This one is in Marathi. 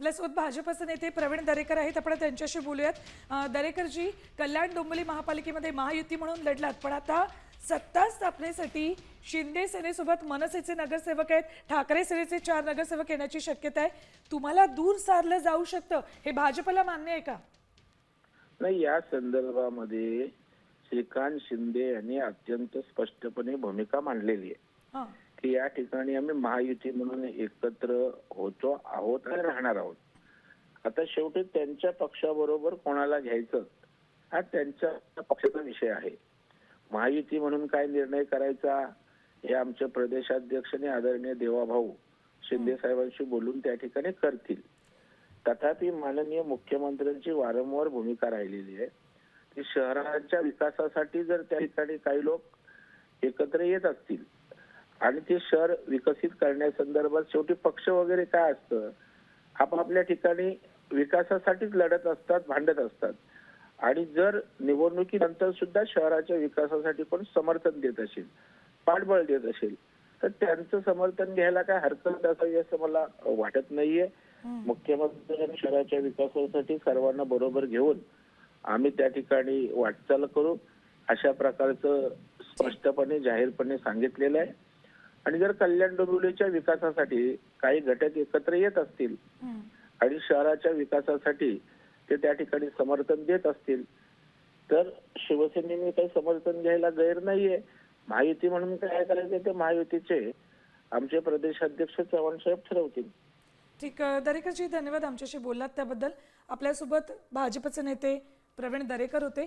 आपल्यासोबत भाजपचे नेते प्रवीण दरेकर आहेत, आपण त्यांच्याशी बोलूयात. दरेकरजी, कल्याण डोंबिवली महापालिकेमध्ये महायुती म्हणून लढलात, पण आता सत्ता स्थापनेसाठी शिंदे सेनेसोबत मनसेचे नगरसेवक आहेत, ठाकरे सेनेचे 4 नगरसेवक येण्याची शक्यता आहे. तुम्हाला दूर सारलं जाऊ शकतं, हे भाजपला मान्य आहे का? नाही, या संदर्भामध्ये श्रीकांत शिंदे यांनी अत्यंत स्पष्टपणे भूमिका मांडलेली आहे हां. की या ठिकाणी आम्ही महायुती म्हणून एकत्र होतो आहोत आणि राहणार आहोत. आता शेवटी त्यांच्या पक्षाबरोबर कोणाला घ्यायचं हा त्यांच्या पक्षाचा विषय आहे. महायुती म्हणून काय निर्णय करायचा हे आमचे प्रदेशाध्यक्ष आणि आदरणीय देवाभाऊ शिंदे साहेबांशी बोलून त्या ठिकाणी करतील. तथापि माननीय मुख्यमंत्र्यांची वारंवार भूमिका राहिलेली आहे की शहराच्या विकासासाठी जर त्या ठिकाणी काही लोक एकत्र येत असतील आणि ते शहर विकसित करण्यासंदर्भात शेवटी पक्ष वगैरे काय असतं, आपापल्या ठिकाणी विकासासाठीच लढत असतात, भांडत असतात. आणि जर निवडणुकीनंतर सुद्धा शहराच्या विकासासाठी कोण समर्थन देत असेल, पाठबळ देत असेल, तर त्यांचं समर्थन घ्यायला काय हरकत असावी असं मला वाटत नाहीये. मुख्यमंत्र्यांनी शहराच्या विकासासाठी सर्वांना बरोबर घेऊन आम्ही त्या ठिकाणी वाटचाल करू अशा प्रकारचं स्पष्टपणे जाहीरपणे सांगितलेलं आहे. आणि जर कल्याण डोंबिवलीच्या विकासासाठी काही घटक एकत्र येत असतील आणि शहराच्या विकासासाठी ते त्या ठिकाणी समर्थन देत असतील तर शिवसेनेने काही समर्थन घ्यायला गैर नाहीये. महायुती म्हणून काय करायचं ते महायुतीचे आमचे प्रदेशाध्यक्ष चव्हाण साहेब ठरवतील. ठीक. दरेकरजी, धन्यवाद आमच्याशी बोललात त्याबद्दल. आपल्यासोबत भाजपचे नेते प्रवीण दरेकर होते.